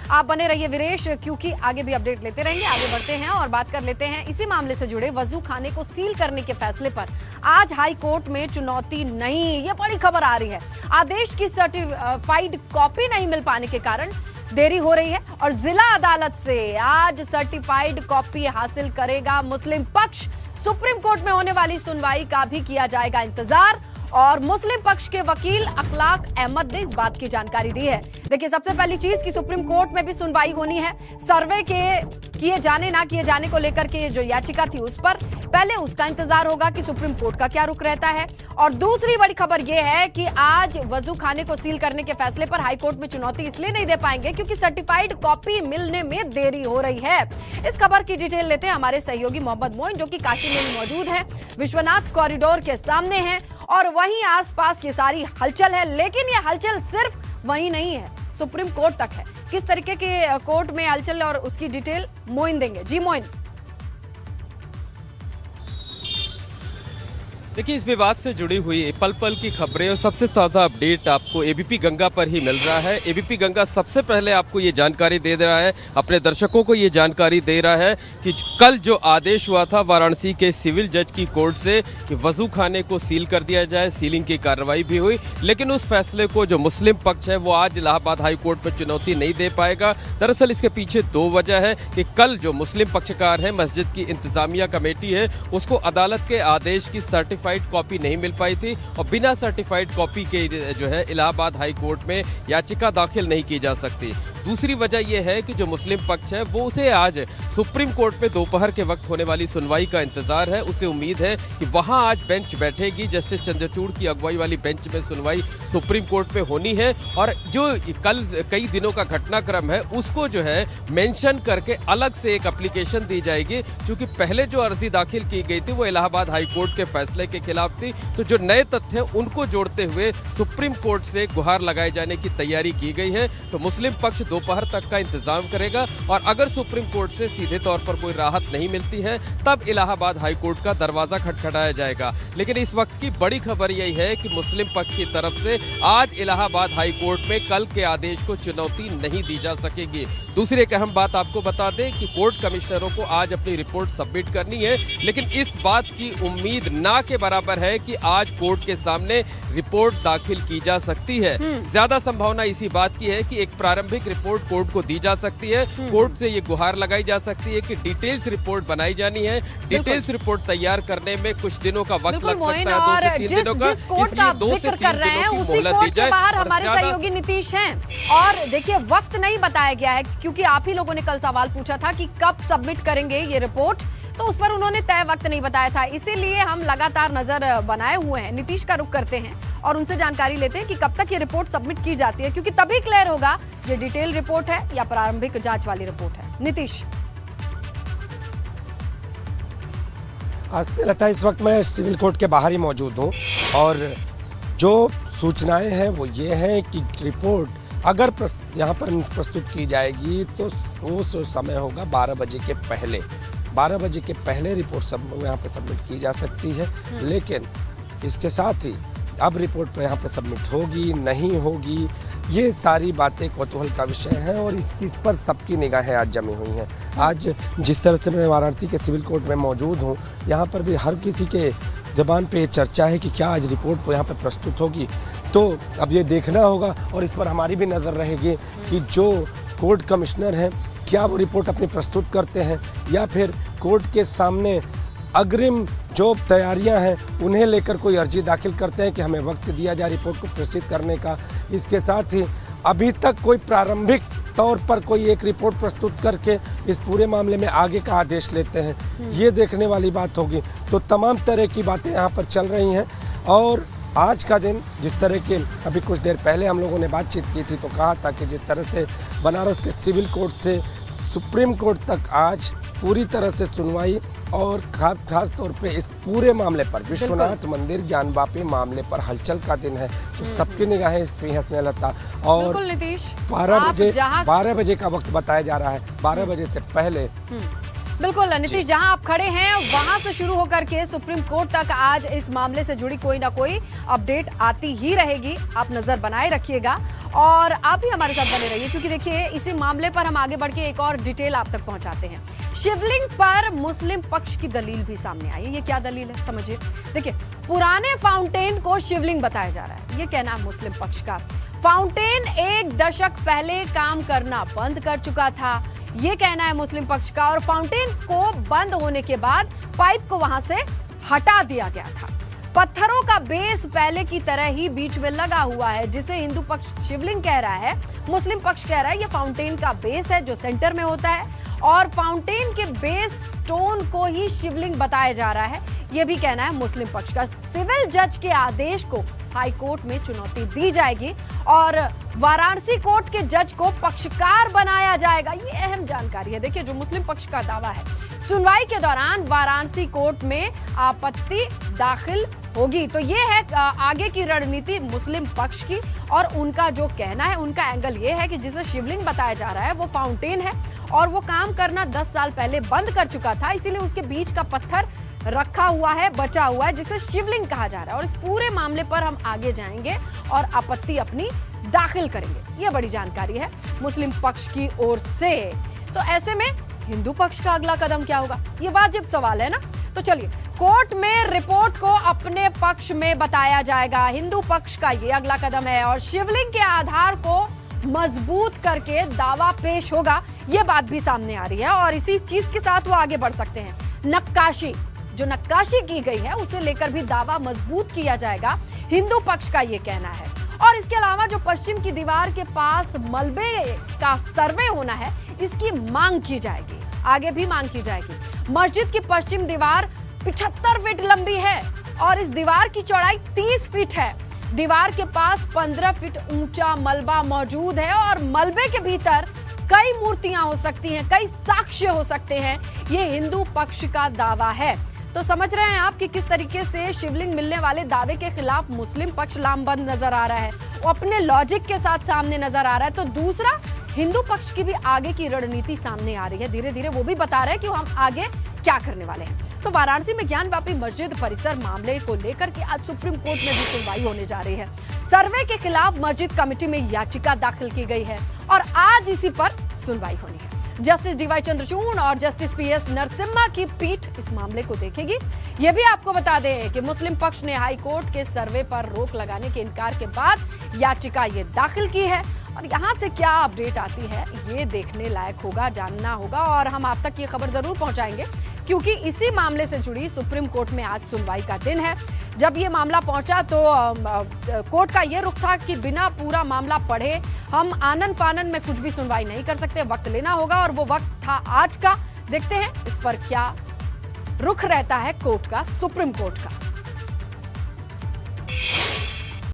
आप बने रहिए वीरेश, क्योंकि आगे भी अपडेट लेते रहेंगे। आगे बढ़ते हैं और बात कर लेते हैं इसी मामले से जुड़े वजू खाने को सील करने के फैसले पर। आज हाई कोर्ट में चुनौती नहीं, ये बड़ी खबर आ रही है। आदेश की सर्टिफाइड कॉपी नहीं मिल पाने के कारण देरी हो रही है और जिला अदालत से आज सर्टिफाइड कॉपी हासिल करेगा मुस्लिम पक्ष। सुप्रीम कोर्ट में होने वाली सुनवाई का भी किया जाएगा इंतजार और मुस्लिम पक्ष के वकील अखलाक अहमद ने इस बात की जानकारी दी है। देखिए, सबसे पहली चीज कि सुप्रीम कोर्ट में भी सुनवाई होनी है। सर्वे के किए जाने ना किए जाने को लेकर के जो याचिका थी उस पर पहले उसका इंतजार होगा कि सुप्रीम कोर्ट का क्या रुख रहता है। और दूसरी बड़ी खबर यह है कि आज वजू खाने को सील करने के फैसले पर हाईकोर्ट में चुनौती इसलिए नहीं दे पाएंगे क्योंकि सर्टिफाइड कॉपी मिलने में देरी हो रही है। इस खबर की डिटेल लेते हैं हमारे सहयोगी मोहम्मद मोइन, जो कि काशी में मौजूद है, विश्वनाथ कॉरिडोर के सामने है और वहीं आसपास की सारी हलचल है। लेकिन ये हलचल सिर्फ वहीं नहीं है, सुप्रीम कोर्ट तक है। किस तरीके के कोर्ट में हलचल और उसकी डिटेल मोइन देंगे। जी मोइन। देखिए, इस विवाद से जुड़ी हुई पल पल की खबरें और सबसे ताज़ा अपडेट आपको एबीपी गंगा पर ही मिल रहा है। एबीपी गंगा सबसे पहले आपको ये जानकारी दे रहा है, अपने दर्शकों को ये जानकारी दे रहा है कि कल जो आदेश हुआ था वाराणसी के सिविल जज की कोर्ट से कि वजू खाने को सील कर दिया जाए, सीलिंग की कार्रवाई भी हुई, लेकिन उस फैसले को जो मुस्लिम पक्ष है वो आज इलाहाबाद हाई कोर्ट में चुनौती नहीं दे पाएगा। दरअसल इसके पीछे दो वजह है कि कल जो मुस्लिम पक्षकार है, मस्जिद की इंतजामिया कमेटी है, उसको अदालत के आदेश की सर्टिफाइड कॉपी नहीं मिल पाई थी और बिना सर्टिफाइड कॉपी के जो है इलाहाबाद हाई कोर्ट में याचिका दाखिल नहीं की जा सकती। दूसरी वजह यह है कि जो मुस्लिम पक्ष है वो उसे आज सुप्रीम कोर्ट में दोपहर के वक्त होने वाली सुनवाई का इंतजार है। उसे उम्मीद है कि वहां आज बेंच बैठेगी, जस्टिस चंद्रचूड़ की अगुवाई वाली बेंच में सुनवाई सुप्रीम कोर्ट में होनी है और जो कल कई दिनों का घटनाक्रम है उसको जो है मेंशन करके अलग से एक एप्लीकेशन दी जाएगी। क्योंकि पहले जो अर्जी दाखिल की गई थी वो इलाहाबाद हाई कोर्ट के फैसले के खिलाफ थी, तो जो नए तथ्य हैं उनको जोड़ते हुए सुप्रीम कोर्ट से गुहार लगाए जाने की तैयारी की गई है। तो मुस्लिम पक्ष दोपहर तक का इंतजाम करेगा और अगर सुप्रीम कोर्ट से सीधे तौर पर कोई राहत नहीं मिलती है तब इलाहाबाद हाई कोर्ट का दरवाजा खटखटाया जाएगा। लेकिन इस वक्त की बड़ी खबर यही है कि मुस्लिम पक्ष की तरफ से आज इलाहाबाद हाई कोर्ट में कल के आदेश को चुनौती नहीं दी जा सकेगी। दूसरी एक अहम बात आपको बता दें कि कोर्ट कमिश्नरों को आज अपनी रिपोर्ट सबमिट करनी है, लेकिन इस बात की उम्मीद ना के बराबर है कि आज कोर्ट के सामने रिपोर्ट दाखिल की जा सकती है। ज्यादा संभावना इसी बात की है कि एक प्रारंभिक रिपोर्ट कोर्ट को दी जा सकती है। कोर्ट से ये गुहार लगाई जा सकती है कि डिटेल्स रिपोर्ट बनाई जानी है। डिटेल्स रिपोर्ट तैयार करने में कुछ दिनों का वक्त लग सकता है, 2 से 3 दिनों का, इसलिए 2 से 3 दिनों की मोहलत दी जाए। हमारे सहयोगी नीतीश हैं और देखिए वक्त नहीं बताया गया है क्योंकि आप ही लोगों ने कल सवाल पूछा था कि कब सबमिट करेंगे ये रिपोर्ट, तो उस पर उन्होंने तय वक्त नहीं बताया था। इसीलिए हम लगातार नजर बनाए हुए हैं। नीतीश का रुख करते हैं और उनसे जानकारी लेते हैं कि कब तक ये रिपोर्ट सबमिट की जाती है, क्योंकि तभी क्लियर होगा ये डिटेल रिपोर्ट है या प्रारंभिक जांच वाली रिपोर्ट है। नीतीश। आज लगता है इस वक्त मैं सिविल कोर्ट के बाहर ही मौजूद हूँ और जो सूचनाएं हैं वो ये हैं कि रिपोर्ट अगर यहाँ पर प्रस्तुत की जाएगी तो वो समय होगा 12 बजे के पहले। 12 बजे के पहले रिपोर्ट सब यहाँ पे सबमिट की जा सकती है। लेकिन इसके साथ ही अब रिपोर्ट यहाँ पे सबमिट होगी नहीं होगी, ये सारी बातें कौतूहल का विषय है और इस पर सबकी निगाहें आज जमी हुई हैं। आज जिस तरह से मैं वाराणसी के सिविल कोर्ट में मौजूद हूँ, यहाँ पर भी हर किसी के ज़बान पे चर्चा है कि क्या आज रिपोर्ट यहाँ पे प्रस्तुत होगी। तो अब ये देखना होगा और इस पर हमारी भी नज़र रहेगी कि जो कोर्ट कमिश्नर हैं क्या वो रिपोर्ट अपनी प्रस्तुत करते हैं या फिर कोर्ट के सामने अग्रिम जो तैयारियां हैं उन्हें लेकर कोई अर्जी दाखिल करते हैं कि हमें वक्त दिया जाए रिपोर्ट को प्रस्तुत करने का। इसके साथ ही अभी तक कोई प्रारंभिक तौर पर कोई एक रिपोर्ट प्रस्तुत करके इस पूरे मामले में आगे का आदेश लेते हैं, ये देखने वाली बात होगी। तो तमाम तरह की बातें यहाँ पर चल रही हैं और आज का दिन जिस तरह के अभी कुछ देर पहले हम लोगों ने बातचीत की थी तो कहा था कि जिस तरह से बनारस के सिविल कोर्ट से सुप्रीम कोर्ट तक आज पूरी तरह से सुनवाई और खास तौर पे इस पूरे मामले पर विश्वनाथ मंदिर ज्ञानवापी मामले पर हलचल का दिन है, तो सबकी निगाहें इस पे हंसने लगता और 12 बजे का वक्त बताया जा रहा है, 12 बजे से पहले। बिल्कुल नीतीश, जहां आप खड़े हैं वहां से शुरू होकर के सुप्रीम कोर्ट तक आज इस मामले से जुड़ी कोई ना कोई अपडेट आती ही रहेगी, आप नजर बनाए रखिएगा। और आप भी हमारे साथ बने रहिए, क्योंकि देखिए इसी मामले पर हम आगे बढ़ के एक और डिटेल आप तक पहुंचाते हैं। शिवलिंग पर मुस्लिम पक्ष की दलील भी सामने आई है। ये क्या दलील है समझिए। देखिए, पुराने फाउंटेन को शिवलिंग बताया जा रहा है, ये कहना है मुस्लिम पक्ष का। फाउंटेन 1 दशक पहले काम करना बंद कर चुका था, ये कहना है मुस्लिम पक्ष का। और फाउंटेन को बंद होने के बाद पाइप को वहां से हटा दिया गया था। पत्थरों का बेस पहले की तरह ही बीच में लगा हुआ है, जिसे हिंदू पक्ष शिवलिंग कह रहा है, मुस्लिम पक्ष कह रहा है ये फाउंटेन का बेस है जो सेंटर में होता है, और फाउंटेन के बेस स्टोन को ही शिवलिंग बताया जा रहा है, ये भी कहना है मुस्लिम पक्ष का। सिविल जज के आदेश को हाई कोर्ट में चुनौती दी जाएगी और वाराणसी कोर्ट के जज को पक्षकार बनाया जाएगा, ये अहम जानकारी है। देखिए, जो मुस्लिम पक्ष का दावा है, सुनवाई के दौरान वाराणसी कोर्ट में आपत्ति दाखिल होगी। तो ये है आगे की रणनीति मुस्लिम पक्ष की, और उनका जो कहना है, उनका एंगल ये है कि जिसे शिवलिंग बताया जा रहा है वो फाउंटेन है और वो काम करना 10 साल पहले बंद कर चुका था, इसीलिए उसके बीच का पत्थर रखा हुआ है, बचा हुआ है, जिसे शिवलिंग कहा जा रहा है। और इस पूरे मामले पर हम आगे जाएंगे और आपत्ति अपनी दाखिल करेंगे, ये बड़ी जानकारी है मुस्लिम पक्ष की ओर से। तो ऐसे में हिंदू पक्ष का अगला कदम क्या होगा, ये वाजिब सवाल है ना। तो चलिए, कोर्ट में रिपोर्ट को अपने पक्ष में बताया जाएगा, हिंदू पक्ष का ये अगला कदम है, और शिवलिंग के आधार को मजबूत करके दावा पेश होगा, ये बात भी सामने आ रही है। और इसी चीज के साथ वो आगे बढ़ सकते हैं। नक्काशी, जो नक्काशी की गई है उसे लेकर भी दावा मजबूत किया जाएगा, हिंदू पक्ष का ये कहना है। और इसके अलावा जो पश्चिम की दीवार के पास मलबे का सर्वे होना है, इसकी मांग की जाएगी, आगे भी मांग की जाएगी। मस्जिद की पश्चिम दीवार 75 फीट लंबी है और इस दीवार की चौड़ाई 30 फीट है। दीवार के पास 15 फीट ऊंचा मलबा मौजूद है और मलबे के भीतर कई मूर्तियां हो सकती हैं, कई साक्ष्य हो सकते हैं, ये हिंदू पक्ष का दावा है। तो समझ रहे हैं आप कि किस तरीके से शिवलिंग मिलने वाले दावे के खिलाफ मुस्लिम पक्ष लामबंद नजर आ रहा है, वो अपने लॉजिक के साथ सामने नजर आ रहा है। तो दूसरा, हिंदू पक्ष की भी आगे की रणनीति सामने आ रही है, धीरे धीरे वो भी बता रहे हैं कि हम आगे क्या करने वाले हैं। तो वाराणसी में ज्ञानवापी मस्जिद परिसर मामले को लेकर के आज सुप्रीम कोर्ट में भी सुनवाई होने जा रही है। सर्वे के खिलाफ मस्जिद कमेटी में याचिका दाखिल की गई है और आज इसी पर सुनवाई होनी है। जस्टिस डीवाई चंद्रचूड़ और जस्टिस पीएस नरसिम्हा की पीठ इस मामले को देखेगी। यह भी आपको बता दें कि मुस्लिम पक्ष ने हाई कोर्ट के सर्वे पर रोक लगाने के इनकार के बाद याचिका ये दाखिल की है और यहाँ से क्या अपडेट आती है ये देखने लायक होगा, जानना होगा, और हम आप तक ये खबर जरूर पहुंचाएंगे, क्योंकि इसी मामले से जुड़ी सुप्रीम कोर्ट में आज सुनवाई का दिन है। जब ये मामला पहुंचा तो कोर्ट का ये रुख था कि बिना पूरा मामला पढ़े हम आनन फानन में कुछ भी सुनवाई नहीं कर सकते, वक्त लेना होगा, और वो वक्त था आज का। देखते हैं इस पर क्या रुख रहता है कोर्ट का, सुप्रीम कोर्ट का।